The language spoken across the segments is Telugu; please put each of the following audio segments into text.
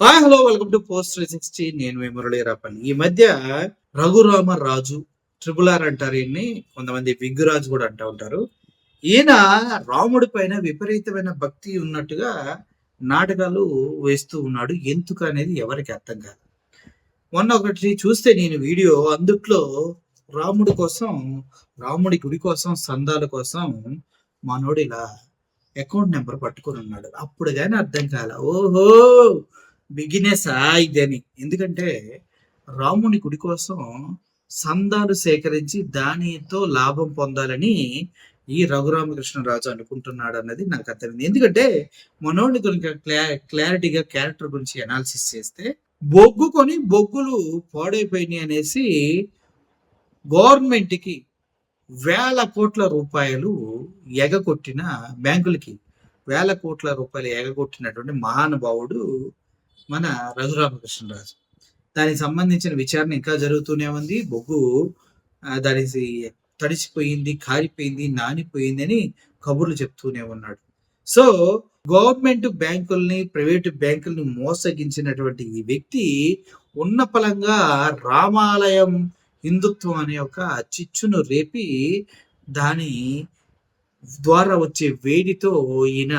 Hi hello welcome to post 360. నేను మీ మురళీరాపల్లి. ఈ మధ్య రఘురామరాజు ట్రిపుల్ ఆర్ అంటారు, ఈయన్ని కొంతమంది విగ్గురాజు కూడా అంటూ ఉంటారు. ఈయన రాముడి పైన విపరీతమైన భక్తి ఉన్నట్టుగా నాటకాలు వేస్తూ ఉన్నాడు. ఎందుకు అనేది ఎవరికి అర్థం కాదు. మొన్న ఒకటి చూస్తే నేను వీడియో, అందుట్లో రాముడి గుడి కోసం సందాల కోసం మనోడు ఇలా అకౌంట్ నెంబర్ పట్టుకొని ఉన్నాడు. అప్పుడు కానీ అర్థం కాల, ఓహో బిగినెస్ ఇదని. ఎందుకంటే రాముని గుడి కోసం సందాలు సేకరించి దానితో లాభం పొందాలని ఈ రఘురామకృష్ణరాజు అనుకుంటున్నాడు అన్నది నాకు అర్థమైంది. ఎందుకంటే మనోడిని గురించి క్లారిటీగా క్యారెక్టర్ గురించి అనాలిసిస్ చేస్తే, బొగ్గు కొని బొగ్గులు పాడైపోయినాయి అనేసి గవర్నమెంట్కి వేల కోట్ల రూపాయలు ఎగగొట్టిన, బ్యాంకులకి వేల కోట్ల రూపాయలు ఎగగొట్టినటువంటి మహానుభావుడు మన రఘురామకృష్ణరాజు. దానికి సంబంధించిన విచారణ ఇంకా జరుగుతూనే ఉంది. బొగ్గు దానికి తడిసిపోయింది, కారిపోయింది, నానిపోయింది అని కబుర్లు చెప్తూనే ఉన్నాడు. సో గవర్నమెంట్ బ్యాంకుల్ని, ప్రైవేటు బ్యాంకుల్ని మోసగించినటువంటి ఈ వ్యక్తి ఉన్న పలంగా రామాలయం హిందుత్వం అనే ఒక చిచ్చును రేపి దాని ద్వారా వచ్చే వేడితో ఈయన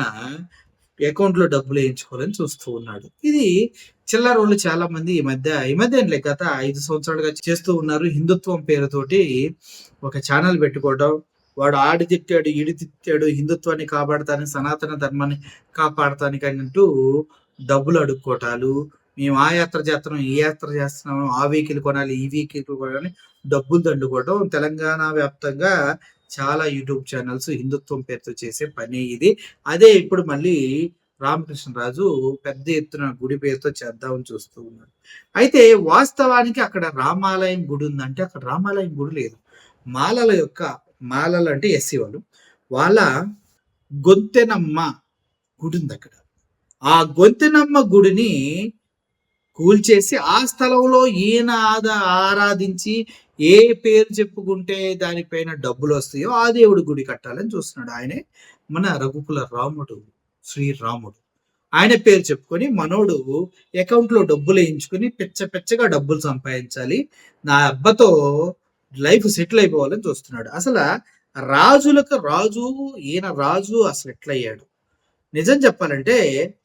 అకౌంట్ లో డబ్బులు వేయించుకోవాలని చూస్తూ ఉన్నాడు. ఇది చిల్లర వాళ్ళు చాలా మంది ఈ మధ్య గత 5 సంవత్సరాలుగా చేస్తూ ఉన్నారు. హిందుత్వం పేరుతోటి ఒక ఛానల్ పెట్టుకోవడం, వాడు ఆడి తిట్టాడు, ఈడి తిట్టాడు, హిందుత్వాన్ని కాపాడతానికి, సనాతన ధర్మాన్ని కాపాడతానికి అంటూ డబ్బులు అడుక్కోటాలు. మేము ఆ యాత్ర చేస్తున్నాం, ఈ యాత్ర చేస్తున్నాము, ఆ వెహికల్ కొనాలి, ఈ వెహికల్ కొనాలి, డబ్బులు దండుకోవడం తెలంగాణ వ్యాప్తంగా చాలా యూట్యూబ్ ఛానల్స్ హిందుత్వం పేరుతో చేసే పని ఇది. అదే ఇప్పుడు మళ్ళీ రామకృష్ణరాజు పెద్ద ఎత్తున గుడి పేరుతో చేద్దామని చూస్తూ ఉన్నాడు. అయితే వాస్తవానికి అక్కడ రామాలయం గుడి ఉందంటే అక్కడ రామాలయం గుడి లేదు. మాలలు అంటే ఎస్సీ వాళ్ళ గొంతెనమ్మ గుడి ఉంది అక్కడ. ఆ గొంతెనమ్మ గుడిని కూల్చేసి ఆ స్థలంలో ఈయన ఆరాధించి ఏ పేరు చెప్పుకుంటే దానిపైన డబ్బులు వస్తాయో ఆ దేవుడి గుడి కట్టాలని చూస్తున్నాడు. ఆయనే మన రఘుకుల రాముడు, శ్రీరాముడు. ఆయన పేరు చెప్పుకొని మనోడు అకౌంట్ లో డబ్బులు వేయించుకుని పెచ్చగా డబ్బులు సంపాదించాలి, నా అబ్బతో లైఫ్ సెటిల్ అయిపోవాలని చూస్తున్నాడు. అసలు రాజులకు రాజు, ఈయన రాజు అసలు ఎట్లయ్యాడు? నిజం చెప్పాలంటే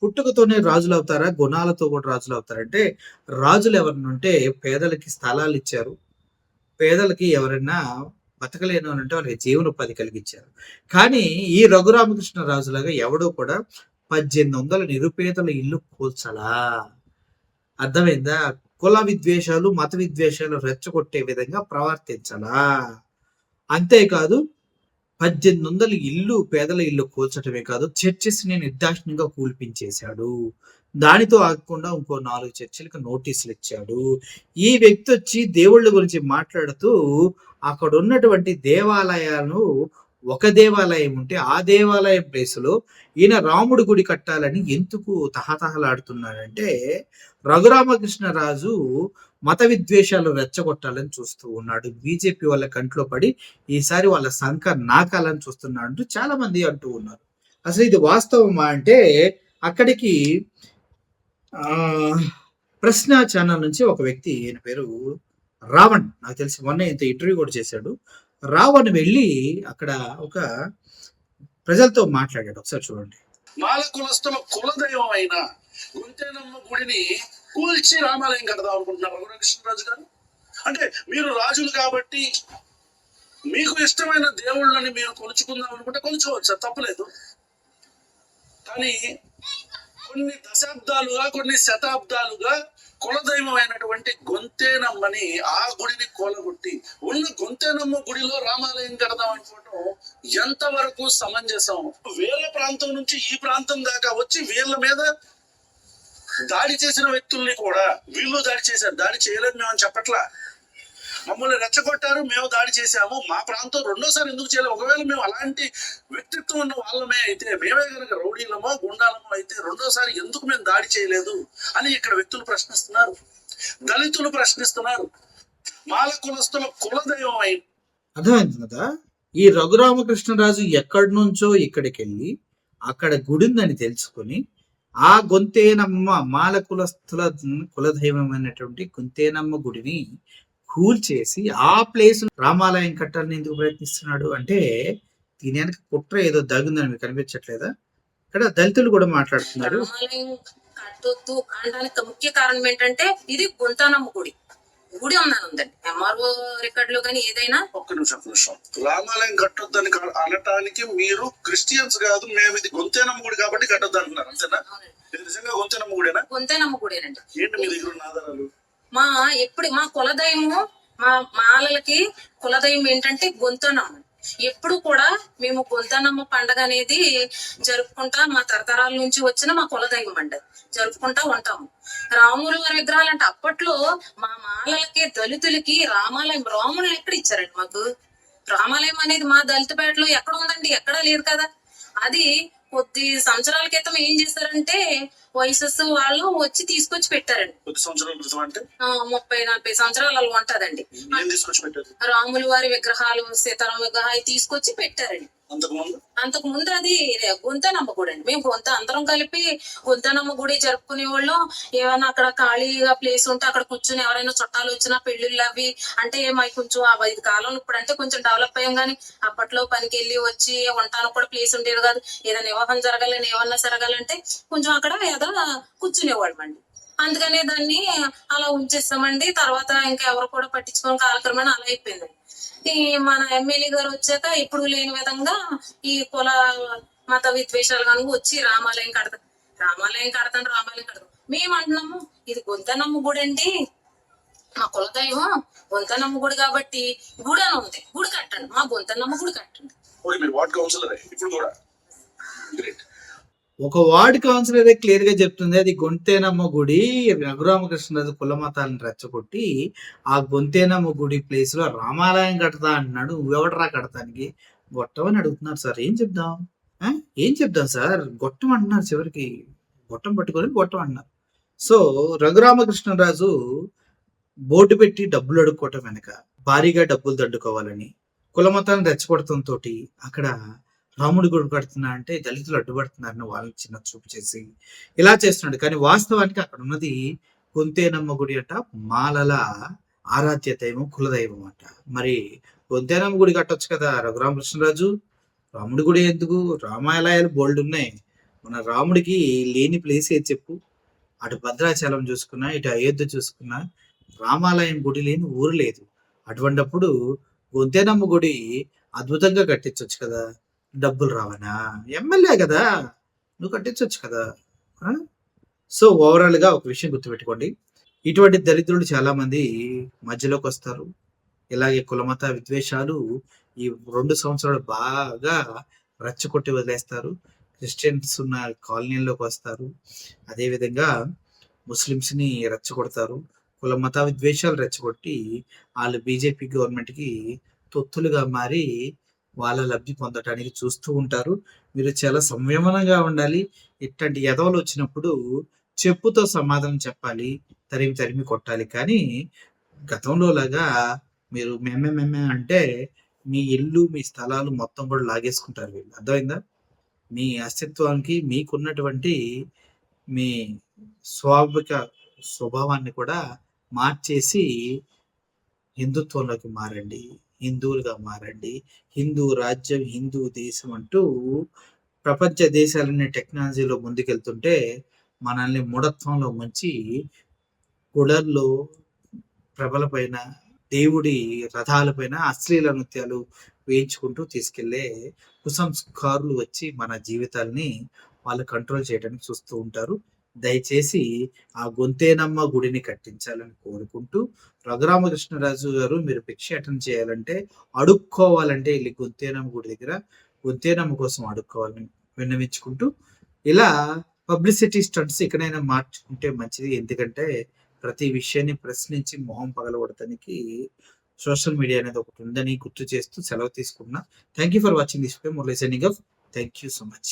పుట్టుకతోనే రాజులు అవుతారా, గుణాలతో కూడా రాజులు అవుతారంటే, రాజులు ఎవరినంటే పేదలకి స్థలాలు ఇచ్చారు, పేదలకి ఎవరైనా బతకలేను అని అంటే వాళ్ళకి జీవనోపాధి కలిగించారు. కానీ ఈ రఘురామకృష్ణ రాజులాగా ఎవడో కూడా 1800 నిరుపేదల ఇల్లు కూల్చలా. అర్థమైందా? కుల విద్వేషాలు, మత విద్వేషాలు రెచ్చగొట్టే విధంగా ప్రవర్తించలా. అంతేకాదు 1800 ఇల్లు, పేదల ఇల్లు కూల్చడమే కాదు, చర్చెస్ ని నిర్దాక్షిణ్యంగా కూల్పించేశాడు. దానితో ఆగకుండా ఇంకో 4 చర్చిలకు నోటీసులు ఇచ్చాడు. ఈ వ్యక్తి వచ్చి దేవుళ్ళ గురించి మాట్లాడుతూ అక్కడ ఉన్నటువంటి దేవాలయాలను, ఒక దేవాలయం ఉంటే ఆ దేవాలయం ప్లేసులో ఈయన రాముడి గుడి కట్టాలని ఎందుకు తహతహలాడుతున్నాడంటే, రఘురామకృష్ణరాజు మత విద్వేషాలు రెచ్చగొట్టాలని చూస్తూ ఉన్నాడు. బీజేపీ వాళ్ళ కంట్లో పడి ఈసారి వాళ్ళ సంఖ నాకాలని చూస్తున్నాడు అంటూ చాలా మంది అంటూ ఉన్నారు. అసలు ఇది వాస్తవమా అంటే, అక్కడికి ప్రశ్న ఛానల్ నుంచి ఒక వ్యక్తి, ఈయన పేరు రావణ్, నాకు తెలిసి మొన్న ఇంత ఇంటర్వ్యూ కూడా చేశాడు. రావణ్ వెళ్ళి అక్కడ ఒక ప్రజలతో మాట్లాడాడు. ఒకసారి చూడండి. మాల కులస్తుల కులదైవం అయిన గుంతేనమ్మ గుడిని కూల్చి రామాలయం కడదాం అనుకుంటున్నారు రఘురామకృష్ణరాజు గారు. అంటే మీరు రాజులు కాబట్టి మీకు ఇష్టమైన దేవుళ్ళని మీరు కొలుచుకుందాం అనుకుంటే కొలుచుకోవచ్చు, తప్పలేదు. కానీ కొన్ని దశాబ్దాలుగా, కొన్ని శతాబ్దాలుగా కులదైవం అయినటువంటి గొంతేనమ్మని, ఆ గుడిని కూలగొట్టి ఉన్న గొంతేనమ్మ గుడిలో రామాలయం కడదాం అనుకోవటం ఎంతవరకు సమంజసం? వేరే ప్రాంతం నుంచి ఈ ప్రాంతం దాకా వచ్చి వీళ్ళ మీద దాడి చేసిన వ్యక్తుల్ని కూడా వీళ్ళు దాడి చేశారు. దాడి చేయలేదు మేము అని చెప్పట్లా, మమ్మల్ని రెచ్చగొట్టారు, మేము దాడి చేశాము, మా ప్రాంతం రెండోసారి ఎందుకు చేయలేదు? ఒకవేళ మేము అలాంటి వ్యక్తిత్వం ఉన్న వాళ్ళమే అయితే, మేమే కనుక రౌడీలమో గుండాలమో అయితే రెండోసారి ఎందుకు మేము దాడి చేయలేదు అని ఇక్కడ వ్యక్తులు ప్రశ్నిస్తున్నారు, దళితులు ప్రశ్నిస్తున్నారు. మాల కులస్తుల కులదైవం అయింది. అర్థమైంది కదా? ఈ రఘురామకృష్ణరాజు ఎక్కడి నుంచో ఇక్కడికి వెళ్ళి అక్కడ గుడిందని తెలుసుకుని ఆ గొంతేనమ్మ మాల కులస్థుల కులదైవమైనటువంటి గొంతేనమ్మ గుడిని కూల్చేసి ఆ ప్లేస్ రామాలయం కట్టాలని ఎందుకు ప్రయత్నిస్తున్నాడు అంటే దీని వెనక కుట్ర ఏదో దాగుందని మీకు కనిపించట్లేదా? ఇక్కడ దళితులు కూడా మాట్లాడుతున్నారు. రామాలయం కట్టొద్దు అనడానికి ముఖ్య కారణం ఏంటంటే ఇది గుంతానమ్మ గుడి. గుడి ఉందండి ఎంఆర్ఓ రికార్డులో కానీ ఏదైనా. ఒక్క నిమిషం. రామాలయం కట్టొద్దని అనటానికి మీరు క్రిస్టియన్స్ కాదు, మేము ఇది గొంతేనమ్మ గుడి కాబట్టి కట్టొద్దు అంటున్నారు, అంతేనా? ఇది నిజంగా గొంతేనమ్మ గుడేనా? గుంతేనమ్మ గుడేనండి. ఏంటి మీ దగ్గర ఉన్న ఆధారాలు? మా కులదైవము, మా మాలలకి కులదైవం ఏంటంటే గొంతనమ్మ. ఎప్పుడు కూడా మేము గొంతనమ్మ పండగ అనేది జరుపుకుంటా, మా తరతరాల నుంచి వచ్చిన మా కులదైవం అండి, జరుపుకుంటా ఉంటాము. రాముల వారి విగ్రహాలు అంటే అప్పట్లో మా మాలలకి దళితులకి రాముడు ఎక్కడ ఇచ్చారండి మాకు? రామాలయం అనేది మా దళితపేటలో ఎక్కడ ఉందండి? ఎక్కడా లేదు కదా. అది కొద్ది సంవత్సరాల క్రితం ఏం చేశారంటే వైసెస్ వాళ్ళు వచ్చి తీసుకొచ్చి పెట్టారండి. కొద్ది సంవత్సరాల క్రితం అంటే 30-40 సంవత్సరాలు అలా ఉంటదండి. తీసుకొచ్చి పెట్టారు రాముల వారి విగ్రహాలు, సీతారామ విగ్రహాలు తీసుకొచ్చి పెట్టారండి. అంతకు ముందు అది గుంతనమ్మ గుడి అండి. మేము అందరం కలిపి గుంతనమ్మ గుడి జరుపుకునే వాళ్ళం. ఏమైనా అక్కడ ఖాళీగా ప్లేస్ ఉంటే అక్కడ కూర్చుని ఎవరైనా చుట్టాలు వచ్చినా పెళ్లిళ్ళు అవి అంటే మాకు కొంచెం ఇది కాలంలో ఇప్పుడు అంటే కొంచెం డెవలప్ అయ్యాం, కానీ అప్పట్లో పనికి వెళ్ళి వచ్చి ఉండటానికి కూడా ప్లేస్ ఉండేది కాదు. ఏదైనా వివాహం జరగాలని ఏమన్నా జరగాలంటే కొంచెం అక్కడ ఏదో కూర్చునేవాళ్ళం అండి. అందుకనే దాన్ని అలా ఉంచేస్తామండి. తర్వాత ఇంకా ఎవరు కూడా పట్టించుకోని కాలక్రమేణా అలా అయిపోయింది. ఈ మన ఎమ్మెల్యే గారు వచ్చాక ఇప్పుడు లేని విధంగా ఈ కుల మత విద్వేషాలు కనుక వచ్చి రామాలయం కడతాం. మేము అంటున్నాము ఇది గొంతనమ్మ గుడి అండి, మా కులదైవం గొంతనమ్మ గుడి కాబట్టి గుడి అని ఉంది, గుడి కట్టండి, మా గొంతనమ్మ గుడి కట్టండి. ఒక వార్డ్ కౌన్సిలరే క్లియర్ గా చెప్తుంది అది గొంతేనమ్మ గుడి. రఘురామకృష్ణరాజు కుల మతాలను రెచ్చగొట్టి ఆ గొంతేనమ్మ గుడి ప్లేస్ లో రామాలయం కడతా అంటున్నాడు. నువ్వెవడరా కడతానికి? గొట్టం అని అడుగుతున్నారు సార్. ఏం చెప్దాం సార్? గొట్టం అంటున్నారు, చివరికి గొట్టం పట్టుకొని గొట్టం అంటున్నారు. సో రఘురామకృష్ణరాజు బోర్డు పెట్టి డబ్బులు అడుక్కోవటం వెనక భారీగా డబ్బులు దండుకోవాలని కుల మతాలను రెచ్చగొడటంతో అక్కడ రాముడి గుడి కడుతున్నా అంటే దళితులు అడ్డుపడుతున్నారని వాళ్ళని చిన్న చూపు చేసి ఇలా చేస్తున్నాడు. కానీ వాస్తవానికి అక్కడ ఉన్నది గొంతేనమ్మ గుడి అంట, మాలల ఆరాధ్య దైవం, కులదైవం అంట. మరి గొంతేనమ్మ గుడి కట్టొచ్చు కదా రఘురామకృష్ణరాజు. రాముడి గుడి ఎందుకు? రామాలయాలు బోల్డ్ ఉన్నాయి. మన రాముడికి లేని ప్లేస్ ఏది చెప్పు? అటు భద్రాచలం చూసుకున్నా, ఇటు అయోధ్య చూసుకున్నా రామాలయం గుడి లేని ఊరు లేదు. అటువంటిప్పుడు గొంతేనమ్మ గుడి అద్భుతంగా కట్టించవచ్చు కదా. డబ్బులు రావనా? ఎమ్మెల్యే కదా, నువ్వు కట్టించవచ్చు కదా. సో ఓవరాల్ గా ఒక విషయం గుర్తుపెట్టుకోండి, ఇటువంటి దరిద్రులు చాలా మంది మధ్యలోకి వస్తారు. ఇలాగే కులమత విద్వేషాలు ఈ 2 సంవత్సరాలు బాగా రచ్చకొట్టి వదిలేస్తారు. క్రిస్టియన్స్ ఉన్న కాలనీల్లోకి వస్తారు, అదేవిధంగా ముస్లిమ్స్ ని రెచ్చగొడతారు. కుల మత విద్వేషాలు రెచ్చగొట్టి వాళ్ళు బీజేపీ గవర్నమెంట్ కి తొత్తులుగా మారి వాళ్ళ లబ్ధి పొందటానికి చూస్తూ ఉంటారు. మీరు చాలా సంయమనంగా ఉండాలి. ఇట్లాంటి ఎదవలు వచ్చినప్పుడు చెప్పుతో సమాధానం చెప్పాలి, తరిమి కొట్టాలి. కానీ గతంలో లాగా మీరు మెమ్మె అంటే మీ ఇల్లు, మీ స్థలాలు మొత్తం కూడా లాగేసుకుంటారు వీళ్ళు. అర్థమైందా? మీ అస్తిత్వానికి మీకున్నటువంటి మీ స్వాభావిక స్వభావాన్ని కూడా మార్చేసి హిందుత్వంలోకి మారండి, హిందువులుగా మారండి. హిందూ రాజ్యం, హిందూ దేశం అంటూ ప్రపంచ దేశాలన్నీ టెక్నాలజీలో ముందుకెళ్తుంటే మనల్ని మూఢత్వంలో ముంచి గుడల్లో ప్రభల పైన, దేవుడి రథాలపైన అశ్లీల నృత్యాలు వేయించుకుంటూ తీసుకెళ్లే కుసంస్కారులు వచ్చి మన జీవితాల్ని వాళ్ళు కంట్రోల్ చేయడానికి చూస్తూ ఉంటారు. దయచేసి ఆ గొంతేనమ్మ గుడిని కట్టించాలని కోరుకుంటూ, రఘురామకృష్ణరాజు గారు మీరు భిక్షాటన చేయాలంటే, అడుక్కోవాలంటే వెళ్ళి గొంతేనమ్మ గుడి దగ్గర గొంతేనమ్మ కోసం అడుక్కోవాలని విన్నవించుకుంటూ, ఇలా పబ్లిసిటీ స్టంట్స్ ఎక్కడైనా మార్చుకుంటే మంచిది. ఎందుకంటే ప్రతి విషయాన్ని ప్రశ్నించి మొహం పగలగొడటానికి సోషల్ మీడియా అనేది ఒకటి ఉందని గుర్తు చేస్తూ సెలవు తీసుకున్నా. Thank you for watching this video. Murali signing off. Thank you so much.